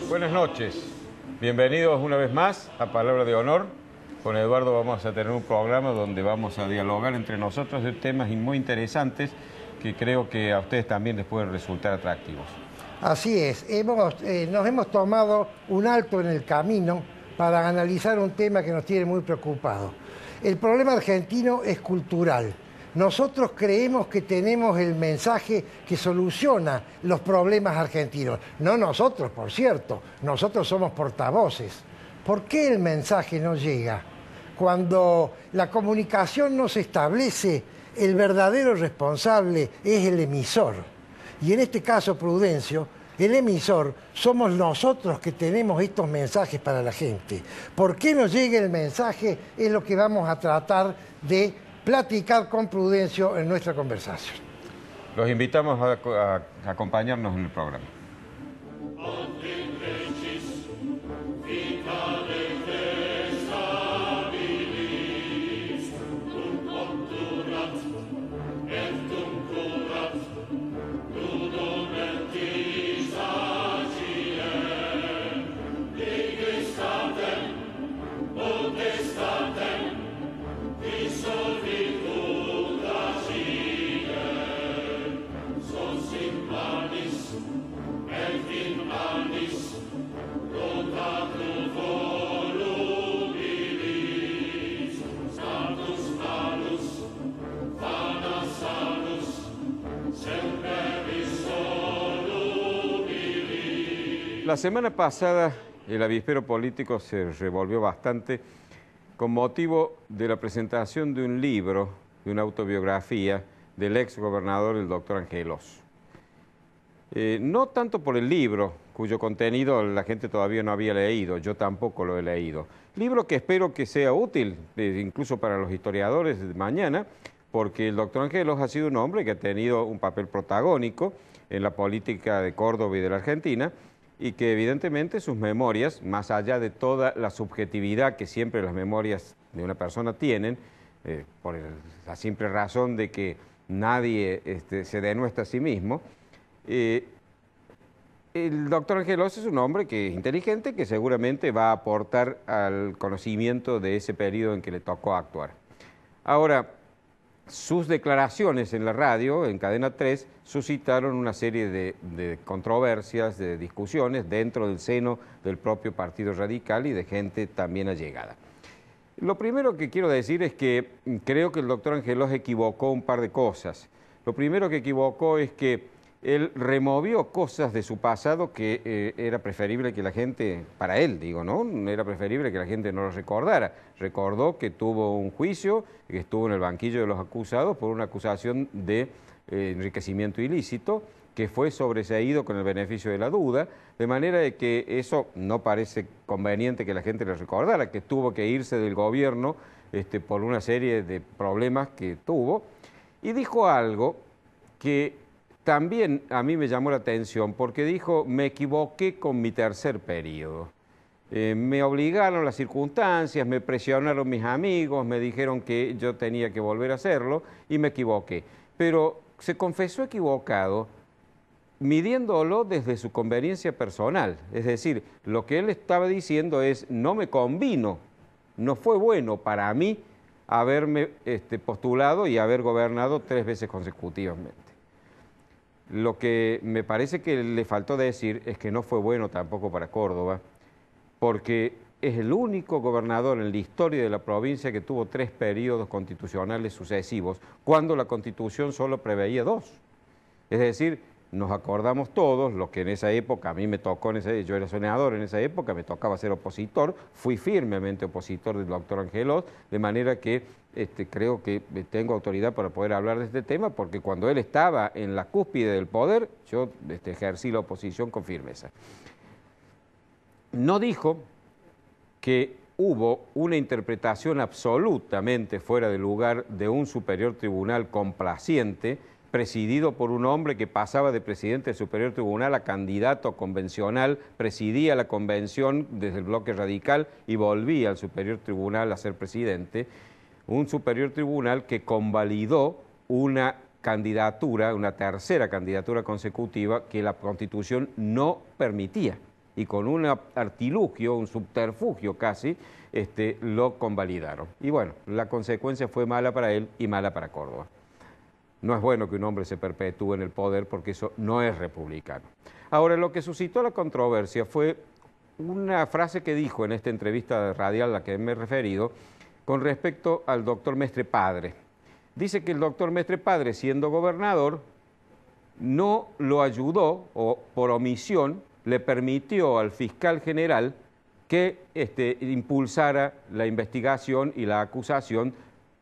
Buenas noches, bienvenidos una vez más a Palabra de Honor. Con Eduardo vamos a tener un programa donde vamos a dialogar entre nosotros de temas muy interesantes que creo que a ustedes también les pueden resultar atractivos. Así es, nos hemos tomado un alto en el camino para analizar un tema que nos tiene muy preocupados. El problema argentino es cultural. Nosotros creemos que tenemos el mensaje que soluciona los problemas argentinos. No nosotros, por cierto, nosotros somos portavoces. ¿Por qué el mensaje no llega? Cuando la comunicación no se establece, el verdadero responsable es el emisor. Y en este caso, Prudencio, el emisor somos nosotros que tenemos estos mensajes para la gente. ¿Por qué no llega el mensaje? Es lo que vamos a tratar de platicar con Prudencio en nuestra conversación. Los invitamos a acompañarnos en el programa. La semana pasada el avispero político se revolvió bastante con motivo de la presentación de un libro, de una autobiografía del ex gobernador, el doctor Angelos. No tanto por el libro, cuyo contenido la gente todavía no había leído, yo tampoco lo he leído. Libro que espero que sea útil, incluso para los historiadores de mañana, porque el doctor Angelos ha sido un hombre que ha tenido un papel protagónico en la política de Córdoba y de la Argentina, y que evidentemente sus memorias, más allá de toda la subjetividad que siempre las memorias de una persona tienen, por la simple razón de que nadie se denuestra a sí mismo, el doctor Angelos es un hombre que es inteligente, que seguramente va a aportar al conocimiento de ese periodo en que le tocó actuar. Ahora, sus declaraciones en la radio, en Cadena 3, suscitaron una serie de controversias, de discusiones dentro del seno del propio Partido Radical y de gente también allegada. Lo primero que quiero decir es que creo que el doctor Angelos equivocó un par de cosas. Lo primero que equivocó es que él removió cosas de su pasado que era preferible que la gente, para él digo, ¿no? Era preferible que la gente no lo recordara. Recordó que tuvo un juicio, que estuvo en el banquillo de los acusados por una acusación de enriquecimiento ilícito, que fue sobreseído con el beneficio de la duda, de manera de que eso no parece conveniente que la gente lo recordara, que tuvo que irse del gobierno por una serie de problemas que tuvo, y dijo algo que también a mí me llamó la atención porque dijo, me equivoqué con mi tercer periodo. Me obligaron las circunstancias, me presionaron mis amigos, me dijeron que yo tenía que volver a hacerlo y me equivoqué. Pero se confesó equivocado midiéndolo desde su conveniencia personal. Es decir, lo que él estaba diciendo es, no me convino, no fue bueno para mí haberme postulado y haber gobernado 3 veces consecutivamente. Lo que me parece que le faltó decir es que no fue bueno tampoco para Córdoba, porque es el único gobernador en la historia de la provincia que tuvo 3 periodos constitucionales sucesivos, cuando la Constitución solo preveía 2. Es decir, nos acordamos todos, los que en esa época, a mí me tocó, yo era senador en esa época, me tocaba ser opositor, fui firmemente opositor del doctor Angelos, de manera que creo que tengo autoridad para poder hablar de este tema, porque cuando él estaba en la cúspide del poder, yo ejercí la oposición con firmeza. No dijo que hubo una interpretación absolutamente fuera de lugar de un superior tribunal complaciente, presidido por un hombre que pasaba de presidente del Superior Tribunal a candidato convencional, presidía la convención desde el bloque radical y volvía al Superior Tribunal a ser presidente, un Superior Tribunal que convalidó una candidatura, una tercera candidatura consecutiva que la Constitución no permitía. y con un artilugio, un subterfugio casi, lo convalidaron. Y bueno, la consecuencia fue mala para él y mala para Córdoba. No es bueno que un hombre se perpetúe en el poder porque eso no es republicano. Ahora, lo que suscitó la controversia fue una frase que dijo en esta entrevista radial a la que me he referido con respecto al doctor Mestre Padre. Dice que el doctor Mestre Padre, siendo gobernador, no lo ayudó o por omisión le permitió al fiscal general que impulsara la investigación y la acusación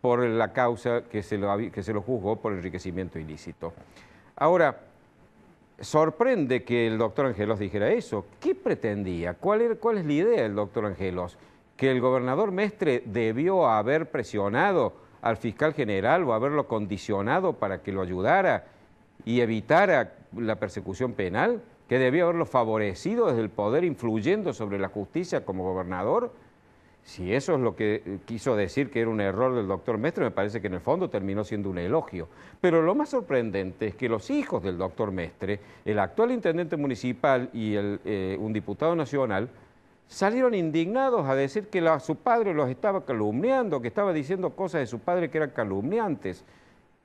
por la causa que se lo juzgó por enriquecimiento ilícito. Ahora, sorprende que el doctor Angelos dijera eso. ¿Qué pretendía? ¿Cuál es la idea del doctor Angelos? ¿Que el gobernador Mestre debió haber presionado al fiscal general o haberlo condicionado para que lo ayudara y evitara la persecución penal? ¿Que debió haberlo favorecido desde el poder influyendo sobre la justicia como gobernador? Si eso es lo que quiso decir que era un error del doctor Mestre, me parece que en el fondo terminó siendo un elogio. Pero lo más sorprendente es que los hijos del doctor Mestre, el actual intendente municipal y un diputado nacional, salieron indignados a decir que su padre los estaba calumniando, que estaba diciendo cosas de su padre que eran calumniantes.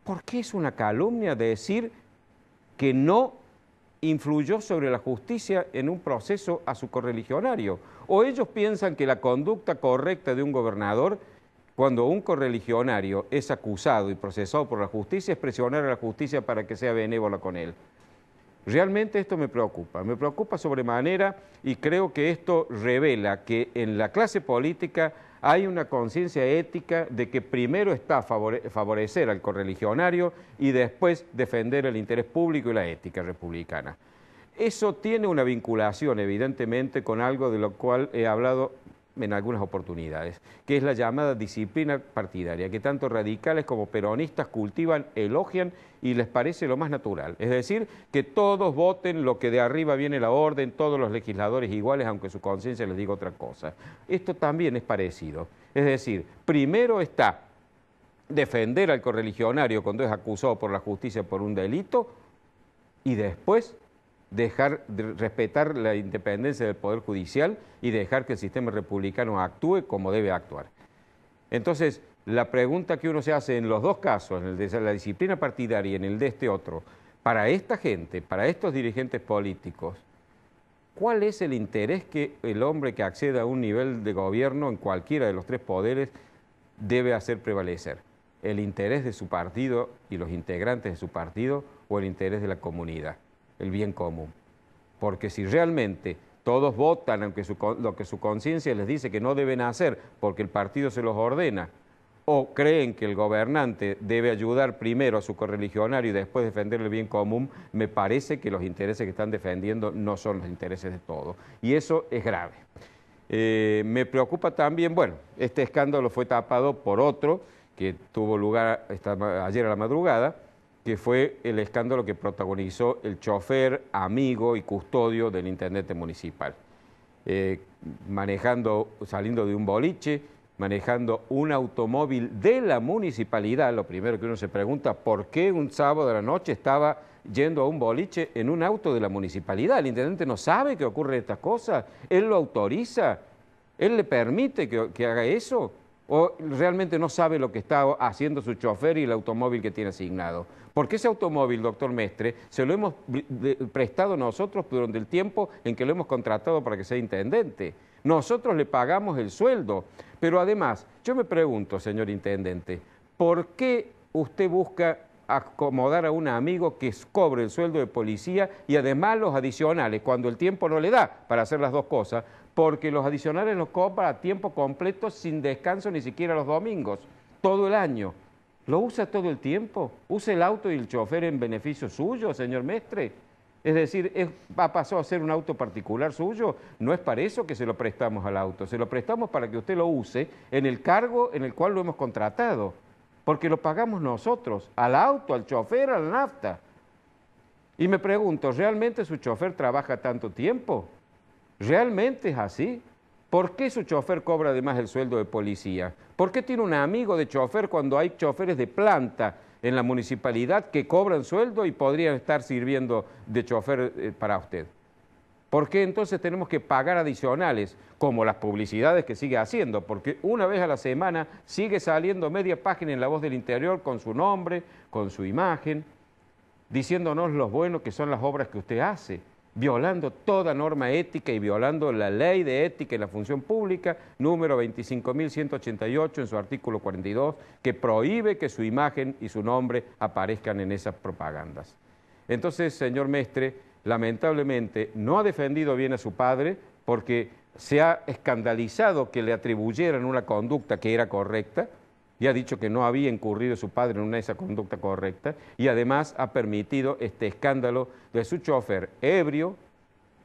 ¿Por qué es una calumnia decir que no influyó sobre la justicia en un proceso a su correligionario? ¿O ellos piensan que la conducta correcta de un gobernador, cuando un correligionario es acusado y procesado por la justicia, es presionar a la justicia para que sea benévola con él? Realmente esto me preocupa sobremanera y creo que esto revela que en la clase política hay una conciencia ética de que primero está favorecer al correligionario y después defender el interés público y la ética republicana. Eso tiene una vinculación, evidentemente, con algo de lo cual he hablado en algunas oportunidades, que es la llamada disciplina partidaria, que tanto radicales como peronistas cultivan, elogian y les parece lo más natural. Es decir, que todos voten lo que de arriba viene la orden, todos los legisladores iguales, aunque su conciencia les diga otra cosa. Esto también es parecido. Es decir, primero está defender al correligionario cuando es acusado por la justicia por un delito y después respetar la independencia del Poder Judicial y dejar que el sistema republicano actúe como debe actuar. Entonces, la pregunta que uno se hace en los dos casos, en el de la disciplina partidaria y en el de este otro, para esta gente, para estos dirigentes políticos, ¿cuál es el interés que el hombre que acceda a un nivel de gobierno en cualquiera de los tres poderes debe hacer prevalecer? ¿El interés de su partido y los integrantes de su partido o el interés de la comunidad? El bien común. Porque si realmente todos votan aunque lo que su conciencia les dice que no deben hacer porque el partido se los ordena, o creen que el gobernante debe ayudar primero a su correligionario y después defender el bien común, me parece que los intereses que están defendiendo no son los intereses de todos. Y eso es grave. Me preocupa también, bueno, este escándalo fue tapado por otro que tuvo lugar ayer a la madrugada, que fue el escándalo que protagonizó el chofer, amigo y custodio del intendente municipal. Saliendo de un boliche, manejando un automóvil de la municipalidad. Lo primero que uno se pregunta, ¿por qué un sábado de la noche estaba yendo a un boliche en un auto de la municipalidad? El intendente no sabe que ocurren estas cosas, él lo autoriza, él le permite que haga eso, o realmente no sabe lo que está haciendo su chofer y el automóvil que tiene asignado. Porque ese automóvil, doctor Mestre, se lo hemos prestado nosotros durante el tiempo en que lo hemos contratado para que sea intendente. Nosotros le pagamos el sueldo. Pero además, yo me pregunto, señor intendente, ¿por qué usted busca acomodar a un amigo que cobre el sueldo de policía y además los adicionales, cuando el tiempo no le da para hacer las dos cosas? Porque los adicionales los cobra a tiempo completo, sin descanso ni siquiera los domingos, todo el año. ¿Lo usa todo el tiempo? ¿Usa el auto y el chofer en beneficio suyo, señor Mestre? Es decir, ¿ha pasado a ser un auto particular suyo? No es para eso que se lo prestamos al auto, se lo prestamos para que usted lo use en el cargo en el cual lo hemos contratado, porque lo pagamos nosotros, al auto, al chofer, a la nafta. Y me pregunto, ¿realmente su chofer trabaja tanto tiempo? ¿Realmente es así? ¿Por qué su chofer cobra además el sueldo de policía? ¿Por qué tiene un amigo de chofer cuando hay choferes de planta en la municipalidad que cobran sueldo y podrían estar sirviendo de chofer para usted? ¿Por qué entonces tenemos que pagar adicionales, como las publicidades que sigue haciendo? Porque una vez a la semana sigue saliendo media página en La Voz del Interior con su nombre, con su imagen, diciéndonos lo bueno que son las obras que usted hace, violando toda norma ética y violando la ley de ética y la función pública, número 25.188 en su artículo 42, que prohíbe que su imagen y su nombre aparezcan en esas propagandas. Entonces, señor Mestre, lamentablemente no ha defendido bien a su padre porque se ha escandalizado que le atribuyeran una conducta que era correcta, y ha dicho que no había incurrido su padre en esa conducta correcta, y además ha permitido este escándalo de su chofer ebrio,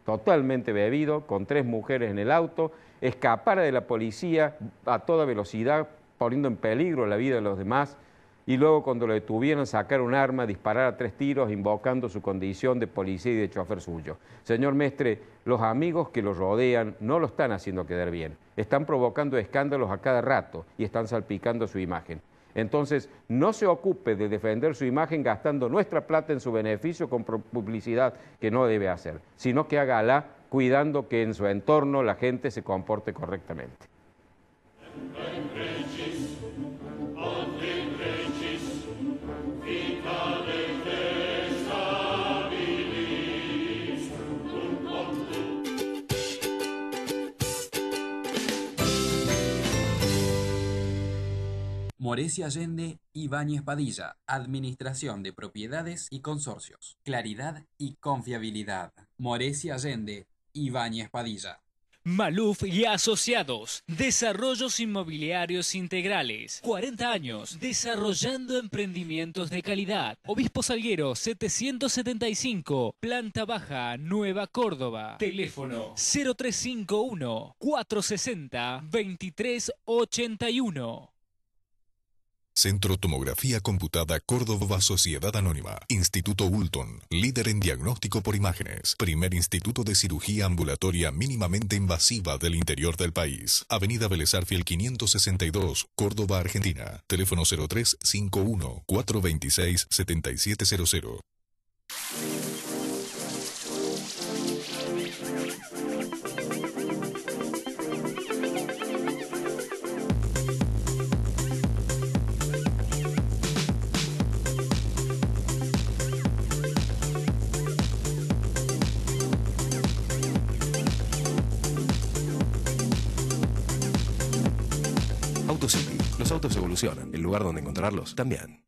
totalmente bebido, con 3 mujeres en el auto, escapara de la policía a toda velocidad, poniendo en peligro la vida de los demás, y luego cuando lo detuvieron sacar un arma, disparar a 3 tiros, invocando su condición de policía y de chofer suyo. Señor Mestre, los amigos que lo rodean no lo están haciendo quedar bien, están provocando escándalos a cada rato y están salpicando su imagen. Entonces, no se ocupe de defender su imagen gastando nuestra plata en su beneficio con publicidad que no debe hacer, sino que hágala cuidando que en su entorno la gente se comporte correctamente. Moretti Allende, Ibáñez Padilla, Administración de Propiedades y Consorcios. Claridad y confiabilidad. Moretti Allende, Ibáñez Padilla. Maluf y Asociados, Desarrollos Inmobiliarios Integrales, 40 años, desarrollando emprendimientos de calidad. Obispo Salguero, 775, Planta Baja, Nueva Córdoba. Teléfono 0351-460-2381. Centro Tomografía Computada Córdoba Sociedad Anónima. Instituto Ulton, líder en diagnóstico por imágenes. Primer instituto de cirugía ambulatoria mínimamente invasiva del interior del país. Avenida Vélez Arfiel 562, Córdoba, Argentina. Teléfono 0351-426-7700. AutoCity. Los autos evolucionan. El lugar donde encontrarlos también.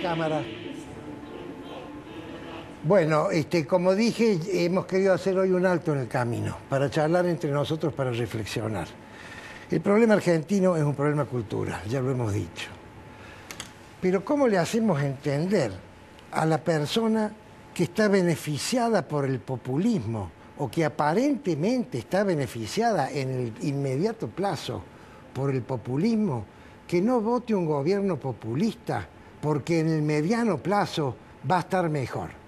Cámara. Bueno, como dije, hemos querido hacer hoy un alto en el camino para charlar entre nosotros, para reflexionar. El problema argentino es un problema cultural, ya lo hemos dicho. Pero ¿cómo le hacemos entender a la persona que está beneficiada por el populismo o que aparentemente está beneficiada en el inmediato plazo por el populismo, que no vote un gobierno populista porque en el mediano plazo va a estar mejor?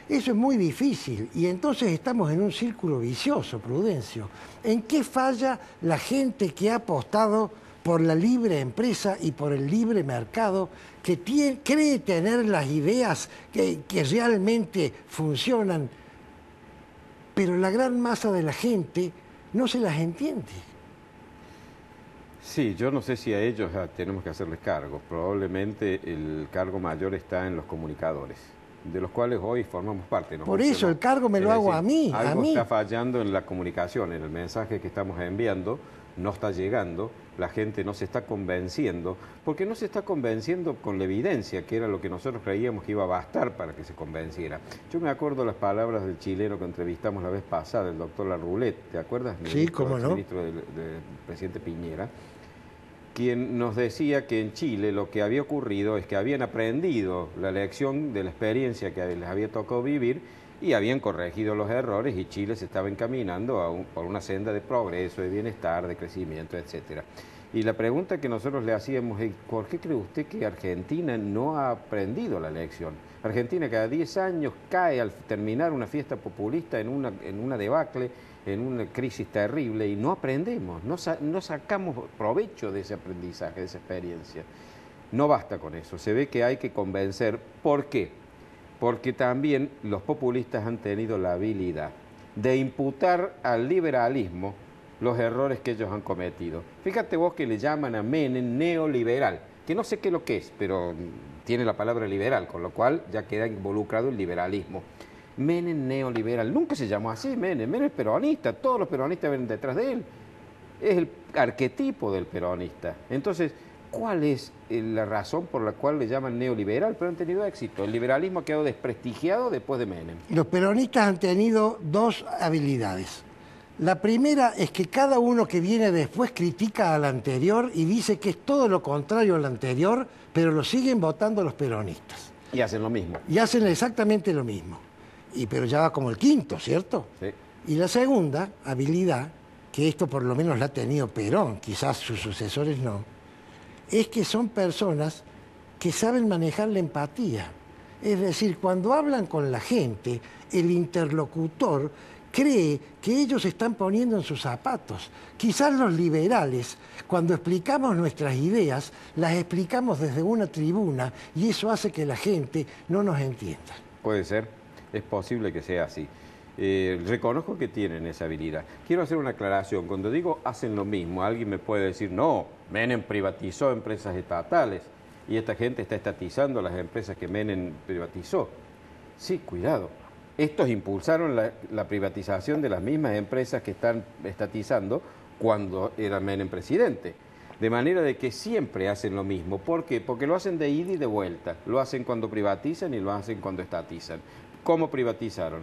Eso es muy difícil y entonces estamos en un círculo vicioso, Prudencio. ¿En qué falla la gente que ha apostado por la libre empresa y por el libre mercado, que cree tener las ideas que realmente funcionan, pero la gran masa de la gente no se las entiende? Sí, yo no sé si a ellos tenemos que hacerles cargo. Probablemente el cargo mayor está en los comunicadores, de los cuales hoy formamos parte. Por eso el cargo me lo hago a mí. Algo está fallando en la comunicación, en el mensaje que estamos enviando, no está llegando, la gente no se está convenciendo, porque no se está convenciendo con la evidencia, que era lo que nosotros creíamos que iba a bastar para que se convenciera. Yo me acuerdo las palabras del chileno que entrevistamos la vez pasada, el doctor Larroulet, ¿te acuerdas? Sí, cómo no. Ministro del presidente Piñera, quien nos decía que en Chile lo que había ocurrido es que habían aprendido la lección de la experiencia que les había tocado vivir y habían corregido los errores, y Chile se estaba encaminando por una senda de progreso, de bienestar, de crecimiento, etc. Y la pregunta que nosotros le hacíamos es, ¿por qué cree usted que Argentina no ha aprendido la lección? Argentina cada 10 años cae al terminar una fiesta populista en una debacle, en una crisis terrible, y no aprendemos, no sacamos provecho de ese aprendizaje, de esa experiencia. No basta con eso, se ve que hay que convencer. ¿Por qué? Porque también los populistas han tenido la habilidad de imputar al liberalismo los errores que ellos han cometido. Fíjate vos que le llaman a Menem neoliberal, que no sé qué es lo que es, pero tiene la palabra liberal, con lo cual ya queda involucrado el liberalismo. Menem neoliberal, nunca se llamó así Menem es peronista, todos los peronistas vienen detrás de él, es el arquetipo del peronista. Entonces, ¿cuál es la razón por la cual le llaman neoliberal? Pero han tenido éxito, el liberalismo ha quedado desprestigiado después de Menem. Los peronistas han tenido dos habilidades. La primera es que cada uno que viene después critica al anterior y dice que es todo lo contrario al anterior, pero lo siguen votando los peronistas. Y hacen lo mismo. Y hacen exactamente lo mismo. Pero ya va como el quinto, ¿cierto? Sí. Y la segunda habilidad, que esto por lo menos la ha tenido Perón, quizás sus sucesores no, es que son personas que saben manejar la empatía. Es decir, cuando hablan con la gente, el interlocutor cree que ellos se están poniendo en sus zapatos. Quizás los liberales, cuando explicamos nuestras ideas, las explicamos desde una tribuna y eso hace que la gente no nos entienda. Puede ser, es posible que sea así. Reconozco que tienen esa habilidad. Quiero hacer una aclaración. Cuando digo hacen lo mismo, alguien me puede decir, no, Menem privatizó empresas estatales y esta gente está estatizando las empresas que Menem privatizó. Sí, cuidado. Estos impulsaron la privatización de las mismas empresas que están estatizando cuando era Menem presidente. De manera de que siempre hacen lo mismo. ¿Por qué? Porque lo hacen de ida y de vuelta. Lo hacen cuando privatizan y lo hacen cuando estatizan. ¿Cómo privatizaron?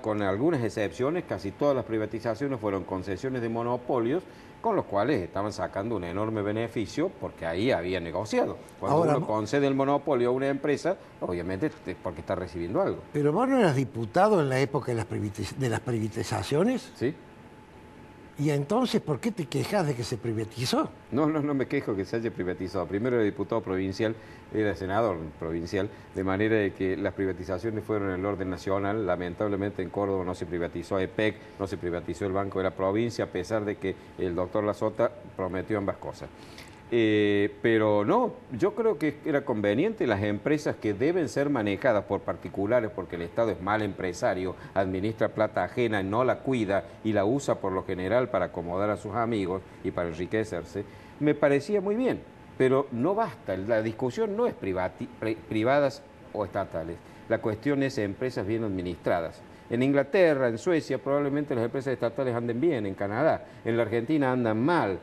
Con algunas excepciones, casi todas las privatizaciones fueron concesiones de monopolios con los cuales estaban sacando un enorme beneficio porque ahí había negociado. Cuando uno concede el monopolio a una empresa, obviamente es porque está recibiendo algo. ¿Pero vos no eras diputado en la época de las privatizaciones? Sí. ¿Y entonces por qué te quejas de que se privatizó? No me quejo que se haya privatizado. Primero era diputado provincial, era senador provincial, de manera de que las privatizaciones fueron en el orden nacional. Lamentablemente en Córdoba no se privatizó EPEC, no se privatizó el Banco de la Provincia, a pesar de que el doctor Lazota prometió ambas cosas. Pero no, yo creo que era conveniente las empresas que deben ser manejadas por particulares porque el Estado es mal empresario, administra plata ajena, no la cuida y la usa por lo general para acomodar a sus amigos y para enriquecerse, me parecía muy bien, pero no basta, la discusión no es privadas o estatales, la cuestión es empresas bien administradas. En Inglaterra, en Suecia, probablemente las empresas estatales anden bien, en Canadá, en la Argentina andan mal,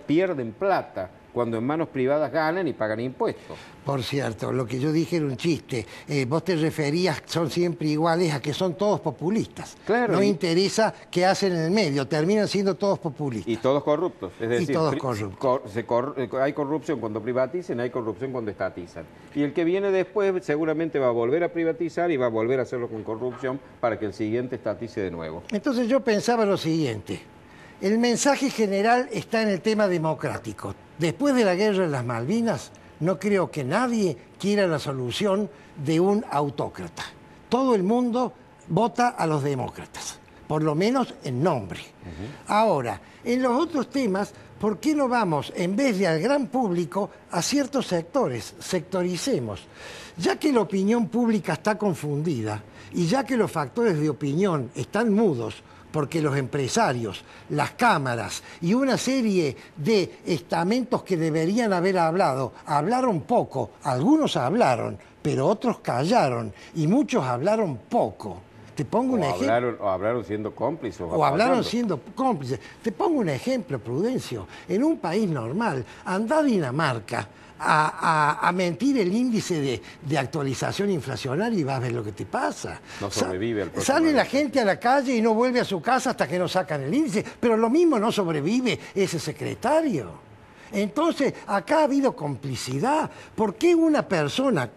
pierden plata, cuando en manos privadas ganan y pagan impuestos. Por cierto, lo que yo dije era un chiste. Vos te referías, son siempre iguales, a que son todos populistas. Claro. No interesa qué hacen en el medio, terminan siendo todos populistas. Y todos corruptos. Es decir, y todos corruptos. Hay corrupción cuando privatizan, hay corrupción cuando estatizan. Y el que viene después seguramente va a volver a privatizar y va a volver a hacerlo con corrupción para que el siguiente estatice de nuevo. Entonces yo pensaba lo siguiente. El mensaje general está en el tema democrático. Después de la guerra de las Malvinas, no creo que nadie quiera la solución de un autócrata. Todo el mundo vota a los demócratas, por lo menos en nombre. Ahora, en los otros temas, ¿por qué no vamos, en vez de al gran público, a ciertos sectores? Sectoricemos. Ya que la opinión pública está confundida y ya que los factores de opinión están mudos, porque los empresarios, las cámaras y una serie de estamentos que deberían haber hablado, hablaron poco, algunos hablaron, pero otros callaron y muchos hablaron poco. Te pongo un ejemplo. O hablaron siendo cómplices. O hablaron siendo cómplices. Te pongo un ejemplo, Prudencio. En un país normal, anda a Dinamarca a mentir el índice de actualización inflacionaria y vas a ver lo que te pasa. No sobrevive al próximo Sale la gente a la calle y no vuelve a su casa hasta que no sacan el índice, pero lo mismo no sobrevive ese secretario. Entonces, acá ha habido complicidad. ¿Por qué una persona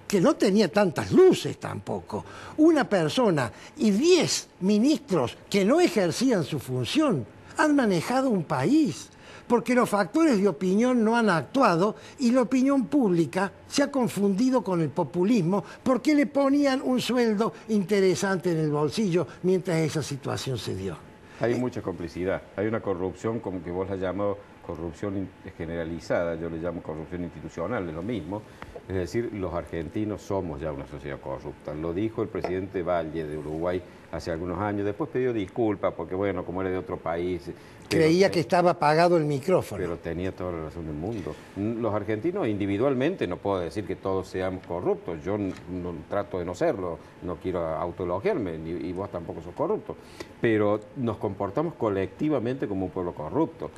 que no tenía tantas luces tampoco, una persona y 10 ministros que no ejercían su función han manejado un país? porque los factores de opinión no han actuado y la opinión pública se ha confundido con el populismo porque le ponían un sueldo interesante en el bolsillo mientras esa situación se dio. Hay mucha complicidad, hay una corrupción como que vos la llamás corrupción generalizada, yo le llamo corrupción institucional, es lo mismo. Es decir, los argentinos somos ya una sociedad corrupta. Lo dijo el presidente Valle de Uruguay hace algunos años, después pidió disculpas porque, bueno, como era de otro país... Creía que estaba apagado el micrófono. Pero tenía toda la razón del mundo. Los argentinos individualmente, no puedo decir que todos seamos corruptos, yo no trato de no serlo, no quiero autoelogiarme, y vos tampoco sos corrupto, pero nos comportamos colectivamente como un pueblo corrupto.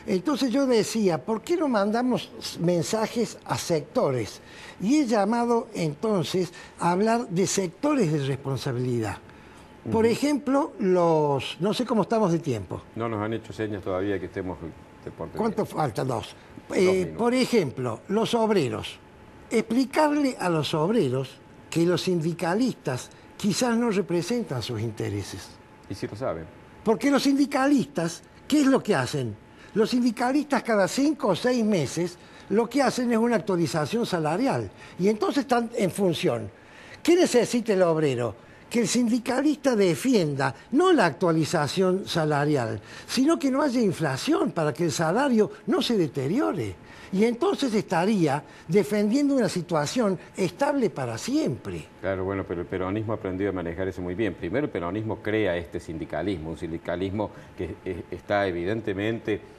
Entonces yo decía, ¿por qué no mandamos mensajes a sectores? Y he llamado entonces a hablar de sectores de responsabilidad. Por ejemplo, no sé cómo estamos de tiempo. No nos han hecho señas todavía que estemos... ¿Cuánto falta? Dos. Por ejemplo, los obreros. Explicarle a los obreros que los sindicalistas quizás no representan sus intereses. Y sí lo saben. Porque los sindicalistas, ¿qué es lo que hacen? Los sindicalistas cada 5 o 6 meses lo que hacen es una actualización salarial. Y entonces están en función. ¿Qué necesita el obrero? Que el sindicalista defienda no la actualización salarial, sino que no haya inflación para que el salario no se deteriore. Y entonces estaría defendiendo una situación estable para siempre. Claro, bueno, pero el peronismo aprendió a manejar eso muy bien. Primero, el peronismo crea este sindicalismo, un sindicalismo que está evidentemente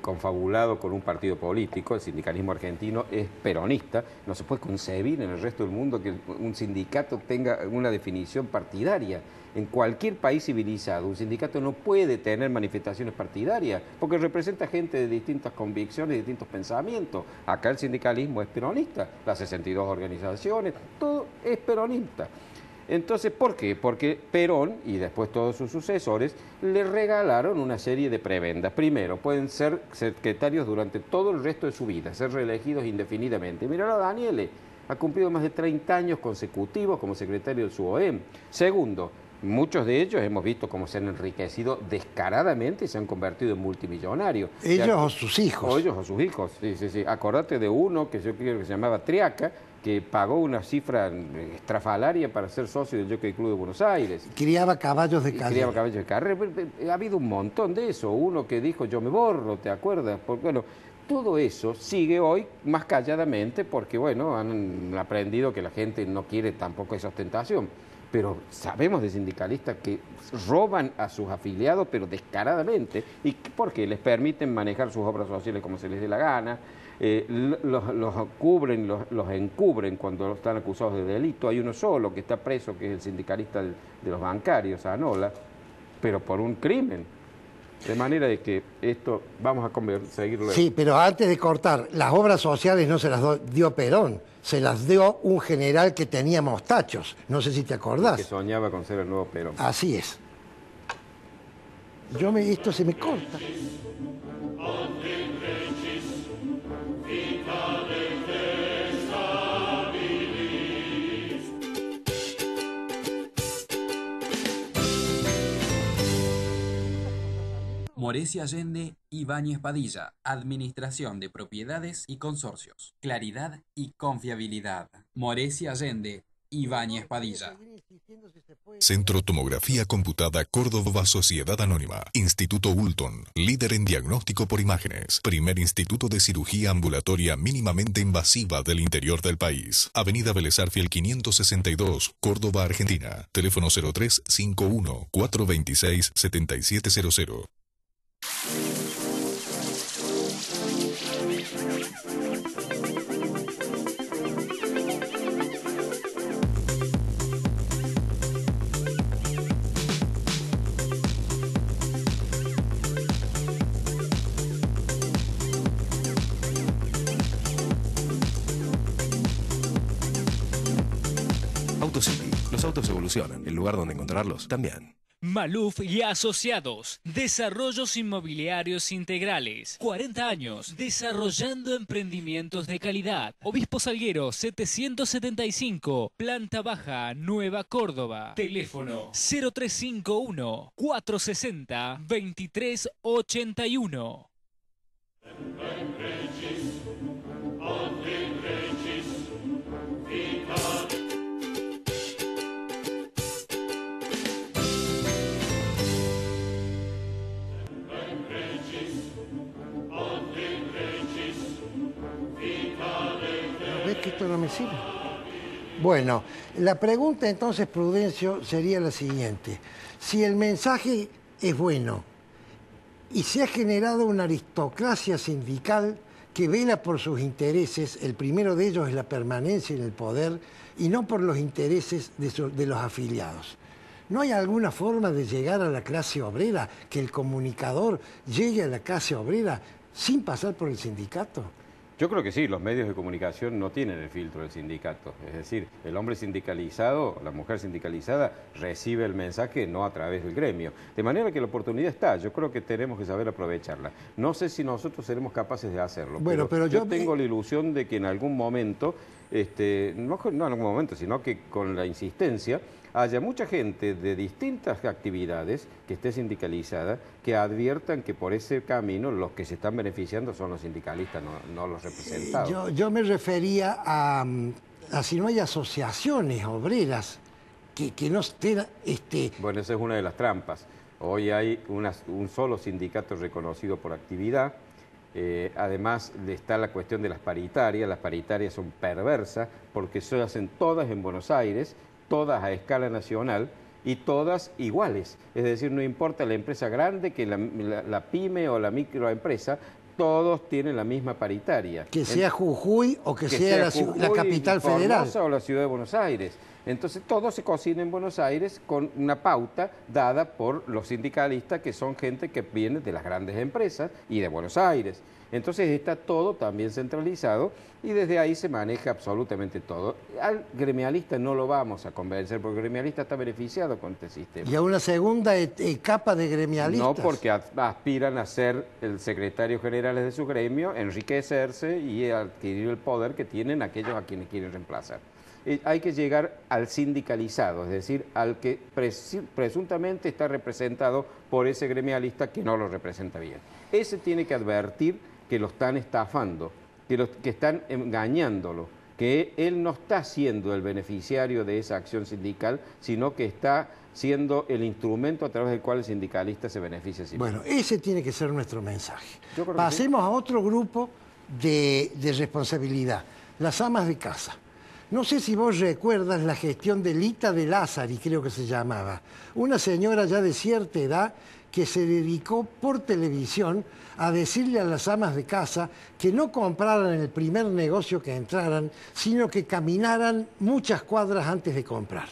confabulado con un partido político. El sindicalismo argentino es peronista. No se puede concebir en el resto del mundo que un sindicato tenga una definición partidaria. En cualquier país civilizado, un sindicato no puede tener manifestaciones partidarias porque representa gente de distintas convicciones, de distintos pensamientos. Acá el sindicalismo es peronista, las 62 organizaciones, todo es peronista. Entonces, ¿por qué? Porque Perón y después todos sus sucesores le regalaron una serie de prebendas. Primero, pueden ser secretarios durante todo el resto de su vida, ser reelegidos indefinidamente. Mirá a Daniele, ha cumplido más de 30 años consecutivos como secretario de su OEM. Segundo, muchos de ellos hemos visto cómo se han enriquecido descaradamente y se han convertido en multimillonarios. Ellos o sus hijos. O ellos o sus hijos, sí, sí, sí. Acordate de uno que yo creo que se llamaba Triaca, que pagó una cifra estrafalaria para ser socio del Jockey Club de Buenos Aires. Criaba caballos de carrera. Criaba caballos de carrera. Ha habido un montón de eso. Uno que dijo, yo me borro, ¿te acuerdas? Porque, bueno, todo eso sigue hoy más calladamente porque, bueno, han aprendido que la gente no quiere tampoco esa ostentación. Pero sabemos de sindicalistas que roban a sus afiliados, pero descaradamente, y porque les permiten manejar sus obras sociales como se les dé la gana, los cubren, los encubren cuando están acusados de delito. Hay uno solo que está preso, que es el sindicalista de los bancarios, Anola, pero por un crimen. De manera de que esto vamos a seguirlo. Sí, pero antes de cortar, las obras sociales no se las dio Perón, se las dio un general que tenía mostachos. No sé si te acordás. Que soñaba con ser el nuevo Perón. Así es. Esto se me corta. Morecia Allende, Ibáñez Padilla, Administración de Propiedades y Consorcios. Claridad y confiabilidad. Morecia Allende, Ibáñez Padilla. Centro Tomografía Computada Córdoba Sociedad Anónima. Instituto Ulton, líder en diagnóstico por imágenes. Primer instituto de cirugía ambulatoria mínimamente invasiva del interior del país. Avenida Vélez Arfiel 562, Córdoba, Argentina. Teléfono 0351 426 7700. AutoCity. Los autos evolucionan. El lugar donde encontrarlos también. Maluf y Asociados, Desarrollos Inmobiliarios Integrales, 40 años, desarrollando emprendimientos de calidad. Obispo Salguero 775, Planta Baja, Nueva Córdoba. Teléfono 0351 460 2381. ¿Ves que esto no me sirve? Bueno, la pregunta entonces, Prudencio, sería la siguiente. Si el mensaje es bueno y se ha generado una aristocracia sindical que vela por sus intereses, el primero de ellos es la permanencia en el poder y no por los intereses de los afiliados. ¿No hay alguna forma de llegar a la clase obrera, que el comunicador llegue a la clase obrera sin pasar por el sindicato? Yo creo que sí, los medios de comunicación no tienen el filtro del sindicato. Es decir, el hombre sindicalizado, la mujer sindicalizada, recibe el mensaje no a través del gremio. De manera que la oportunidad está, yo creo que tenemos que saber aprovecharla. No sé si nosotros seremos capaces de hacerlo, bueno, pero yo tengo la ilusión de que en algún momento, no en algún momento, sino que con la insistencia, haya mucha gente de distintas actividades que esté sindicalizada, que adviertan que por ese camino los que se están beneficiando son los sindicalistas, no los representados. Yo me refería a si no hay asociaciones obreras que no estén... Bueno, esa es una de las trampas. Hoy hay un solo sindicato reconocido por actividad. Además está la cuestión de las paritarias son perversas porque se hacen todas en Buenos Aires, todas a escala nacional y todas iguales. Es decir, no importa la empresa grande, que la pyme o la microempresa, todos tienen la misma paritaria. Que sea Jujuy o que sea la capital federal. Formosa o la ciudad de Buenos Aires. Entonces todo se cocina en Buenos Aires con una pauta dada por los sindicalistas, que son gente que viene de las grandes empresas y de Buenos Aires. Entonces está todo también centralizado y desde ahí se maneja absolutamente todo. Al gremialista no lo vamos a convencer porque el gremialista está beneficiado con este sistema. ¿Y a una segunda capa de gremialistas? No, porque aspiran a ser el secretario general de su gremio, enriquecerse y adquirir el poder que tienen aquellos a quienes quieren reemplazar. Hay que llegar al sindicalizado, es decir, al que presuntamente está representado por ese gremialista que no lo representa bien. Ese tiene que advertir que lo están estafando, que están engañándolo, que él no está siendo el beneficiario de esa acción sindical, sino que está siendo el instrumento a través del cual el sindicalista se beneficia. Bueno, ese tiene que ser nuestro mensaje. Pasemos a otro grupo de responsabilidad, las amas de casa. No sé si vos recuerdas la gestión de Lita de Lázari, creo que se llamaba, una señora ya de cierta edad que se dedicó por televisión a decirle a las amas de casa que no compraran el primer negocio que entraran, sino que caminaran muchas cuadras antes de comprar.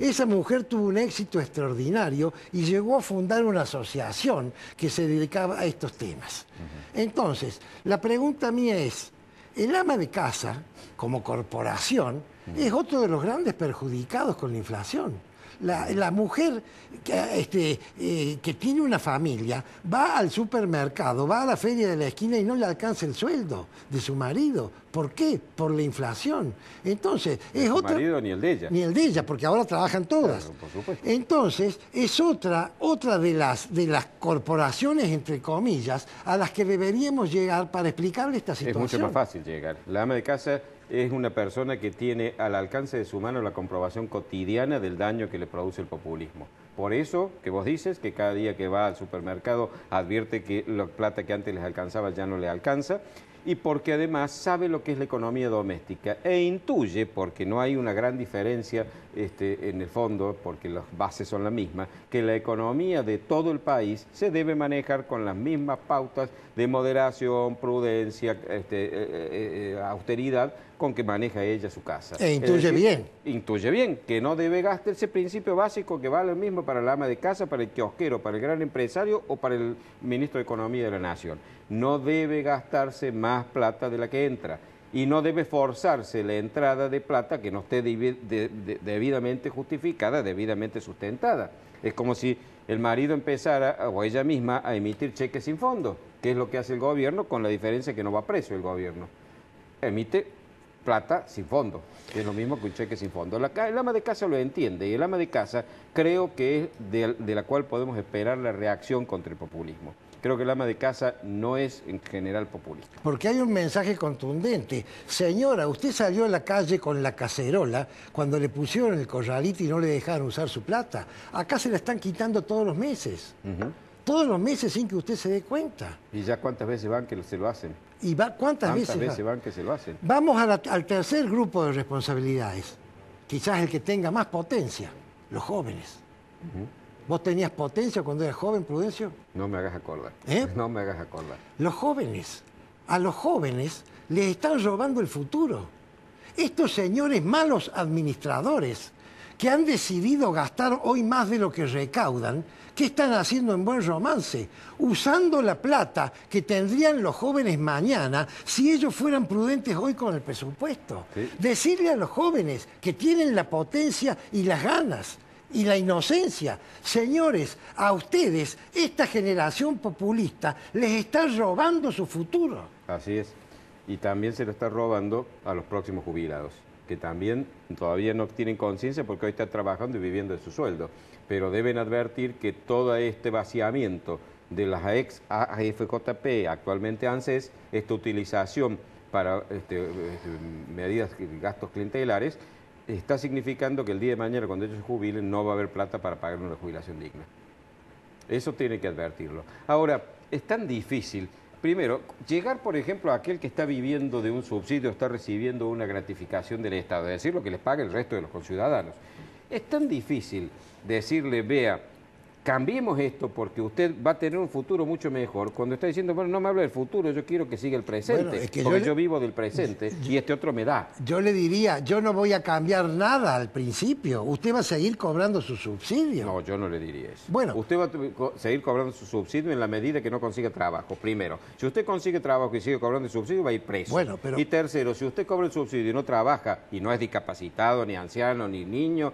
Esa mujer tuvo un éxito extraordinario y llegó a fundar una asociación que se dedicaba a estos temas. Entonces, la pregunta mía es, el ama de casa, como corporación, es otro de los grandes perjudicados con la inflación. La mujer que tiene una familia va al supermercado, va a la feria de la esquina y no le alcanza el sueldo de su marido. ¿Por qué? Por la inflación. Entonces, es otra... marido ni el de ella. Ni el de ella, porque ahora trabajan todas. Claro, por supuesto. Entonces, es otra de las corporaciones, entre comillas, a las que deberíamos llegar para explicarle esta situación. Es mucho más fácil llegar. La ama de casa es una persona que tiene al alcance de su mano la comprobación cotidiana del daño que le produce el populismo. Por eso que vos dices que cada día que va al supermercado advierte que la plata que antes les alcanzaba ya no le alcanza, y porque además sabe lo que es la economía doméstica e intuye, porque no hay una gran diferencia en el fondo, porque las bases son las mismas, que la economía de todo el país se debe manejar con las mismas pautas de moderación, prudencia, austeridad con que maneja ella su casa. E intuye bien. Intuye bien, que no debe gastar ese principio básico que vale lo mismo para la ama de casa, para el kiosquero, para el gran empresario o para el ministro de Economía de la Nación. No debe gastarse más plata de la que entra y no debe forzarse la entrada de plata que no esté debidamente justificada, debidamente sustentada. Es como si el marido empezara, o ella misma, a emitir cheques sin fondo, que es lo que hace el gobierno, con la diferencia que no va preso el gobierno. Emite plata sin fondo, que es lo mismo que un cheque sin fondo. El ama de casa lo entiende, y el ama de casa creo que es de la cual podemos esperar la reacción contra el populismo. Creo que el ama de casa no es en general populista. Porque hay un mensaje contundente. Señora, usted salió a la calle con la cacerola cuando le pusieron el corralito y no le dejaron usar su plata. Acá se la están quitando todos los meses. Todos los meses sin que usted se dé cuenta. ¿Y ya cuántas veces van que se lo hacen? ¿Y cuántas veces van que se lo hacen? Vamos al tercer grupo de responsabilidades. Quizás el que tenga más potencia, los jóvenes. ¿Vos tenías potencia cuando eras joven, Prudencio? No me hagas acordar. No me hagas acordar. Los jóvenes. A los jóvenes les están robando el futuro. Estos señores malos administradores que han decidido gastar hoy más de lo que recaudan, ¿qué están haciendo en Buen Romance? Usando la plata que tendrían los jóvenes mañana si ellos fueran prudentes hoy con el presupuesto. Sí. Decirle a los jóvenes que tienen la potencia y las ganas y la inocencia, señores, a ustedes, esta generación populista, les está robando su futuro. Así es. Y también se lo está robando a los próximos jubilados, que también todavía no tienen conciencia porque hoy están trabajando y viviendo de su sueldo. Pero deben advertir que todo este vaciamiento de las ex AFJP, actualmente ANSES, esta utilización para medidas, gastos clientelares, está significando que el día de mañana, cuando ellos se jubilen, no va a haber plata para pagar una jubilación digna. Eso tiene que advertirlo. Ahora, es tan difícil, primero, llegar, por ejemplo, a aquel que está viviendo de un subsidio, está recibiendo una gratificación del Estado, es decir, lo que les paga el resto de los conciudadanos. Es tan difícil decirle, vea, cambiemos esto porque usted va a tener un futuro mucho mejor, cuando está diciendo, bueno, no me hable del futuro, yo quiero que siga el presente, bueno, es que porque yo vivo del presente y este otro me da. Yo le diría, yo no voy a cambiar nada al principio, usted va a seguir cobrando su subsidio. No, yo no le diría eso. Bueno, usted va a seguir cobrando su subsidio en la medida que no consiga trabajo, primero. Si usted consigue trabajo y sigue cobrando el subsidio, va a ir preso. Bueno, pero... Y tercero, si usted cobra el subsidio y no trabaja, y no es discapacitado, ni anciano, ni niño,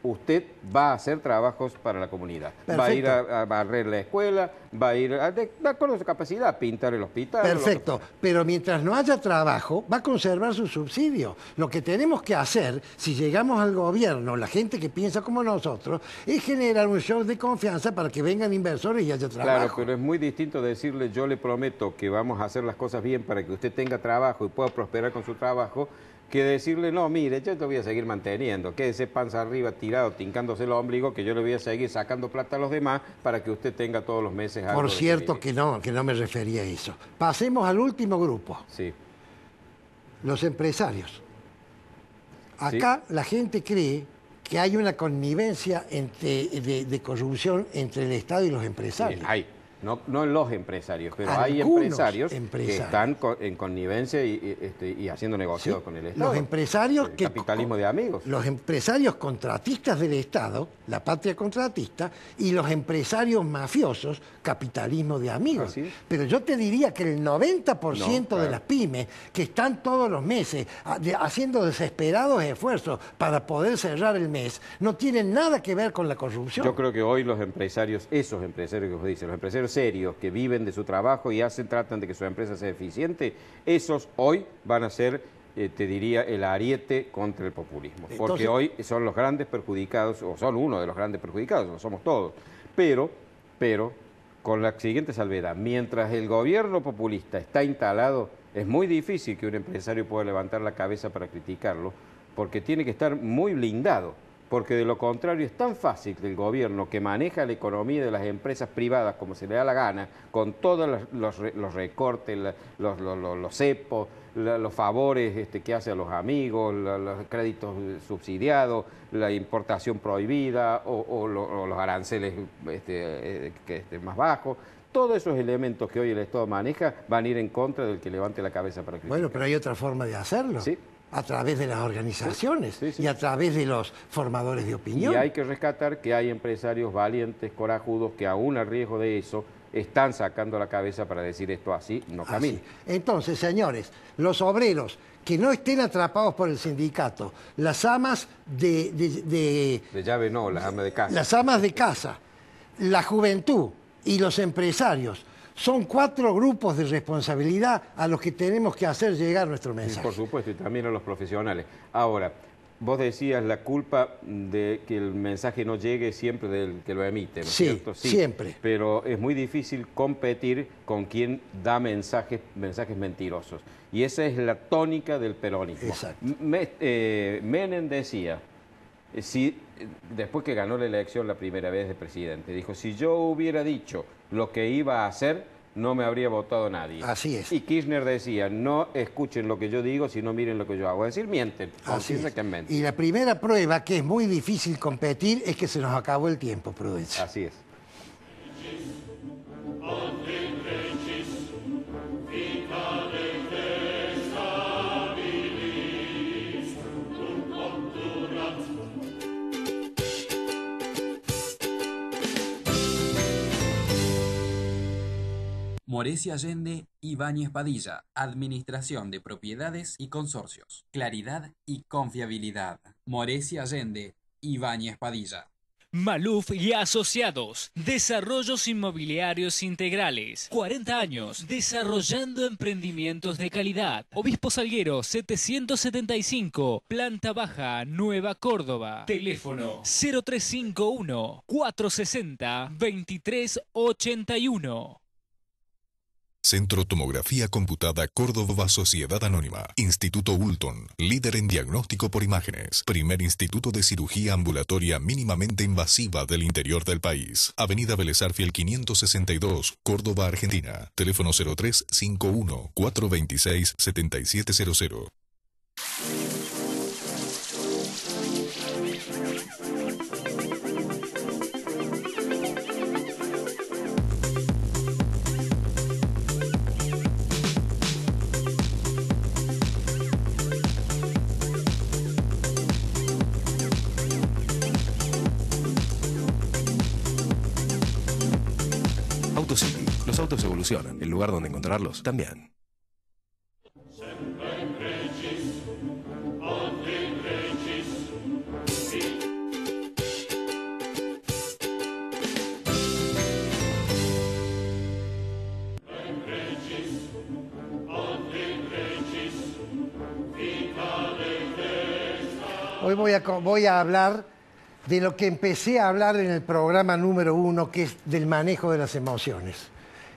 usted va a hacer trabajos para la comunidad. Perfecto. Va a ir a barrer la escuela, va a ir, de acuerdo a su capacidad, a pintar el hospital. Perfecto, pero mientras no haya trabajo, va a conservar su subsidio. Lo que tenemos que hacer, si llegamos al gobierno, la gente que piensa como nosotros, es generar un show de confianza para que vengan inversores y haya trabajo. Claro, pero es muy distinto decirle, yo le prometo que vamos a hacer las cosas bien para que usted tenga trabajo y pueda prosperar con su trabajo, que decirle, no, mire, yo te voy a seguir manteniendo, quédese panza arriba, tirado, tincándose el ombligo, que yo le voy a seguir sacando plata a los demás para que usted tenga todos los meses algo. Por cierto que no me refería a eso. Pasemos al último grupo. Sí. Los empresarios. Acá sí. La gente cree que hay una connivencia de corrupción entre el Estado y los empresarios. Sí, hay. No en los empresarios, pero hay empresarios que están en connivencia y haciendo negocios sí, con el Estado. Los empresarios el capitalismo de amigos. Los empresarios contratistas del Estado, la patria contratista, y los empresarios mafiosos, capitalismo de amigos. ¿Así? Pero yo te diría que el 90% de las pymes que están todos los meses haciendo desesperados esfuerzos para poder cerrar el mes, no tienen nada que ver con la corrupción. Yo creo que hoy los empresarios, esos empresarios que vos dices, los empresarios serios que viven de su trabajo y tratan de que su empresa sea eficiente, esos hoy van a ser, te diría, el ariete contra el populismo. Entonces, porque hoy son los grandes perjudicados, o son uno de los grandes perjudicados, lo somos todos. Pero, con la siguiente salvedad, mientras el gobierno populista está instalado, es muy difícil que un empresario pueda levantar la cabeza para criticarlo, porque tiene que estar muy blindado. Porque de lo contrario es tan fácil que el gobierno que maneja la economía de las empresas privadas como se le da la gana, con todos los recortes, los cepos, los favores que hace a los amigos, los créditos subsidiados, la importación prohibida o los aranceles más bajos, todos esos elementos que hoy el Estado maneja van a ir en contra del que levante la cabeza para criticar. Bueno, pero hay otra forma de hacerlo. Sí. A través de las organizaciones sí. Y a través de los formadores de opinión. Y hay que rescatar que hay empresarios valientes, corajudos, que aún a riesgo de eso están sacando la cabeza para decir esto así no camina. Entonces, señores, los obreros que no estén atrapados por el sindicato, las amas de llave no, las amas de casa. Las amas de casa, la juventud y los empresarios, son 4 grupos de responsabilidad a los que tenemos que hacer llegar nuestro mensaje. Sí, por supuesto, y también a los profesionales. Ahora, Vos decías la culpa de que el mensaje no llegue siempre del que lo emite, ¿no es Sí, cierto? Sí, siempre. Pero es muy difícil competir con quien da mensajes mentirosos. Y esa es la tónica del peronismo. Exacto. Menem decía, después que ganó la elección la primera vez de presidente, dijo, si yo hubiera dicho lo que iba a hacer, no me habría votado nadie. Así es. Y Kirchner decía, no escuchen lo que yo digo, sino miren lo que yo hago. Es decir, mienten. Así es. Exactamente. Y la primera prueba que es muy difícil competir es que se nos acabó el tiempo, Prudencia. Así es. Morecia Allende, Ibáñez Padilla, Administración de Propiedades y Consorcios. Claridad y confiabilidad. Morecia Allende, Ibáñez Padilla. Maluf y Asociados, Desarrollos Inmobiliarios Integrales, 40 años, desarrollando emprendimientos de calidad. Obispo Salguero 775, Planta Baja, Nueva Córdoba. Teléfono 0351 460 2381. Centro Tomografía Computada Córdoba Sociedad Anónima. Instituto Ulton, líder en diagnóstico por imágenes. Primer instituto de cirugía ambulatoria mínimamente invasiva del interior del país. Avenida Vélez Arfiel 562, Córdoba, Argentina. Teléfono 0351 426 7700. AutoCity. Los autos evolucionan. El lugar donde encontrarlos también. Hoy voy a hablar de lo que empecé a hablar en el programa número 1, que es del manejo de las emociones.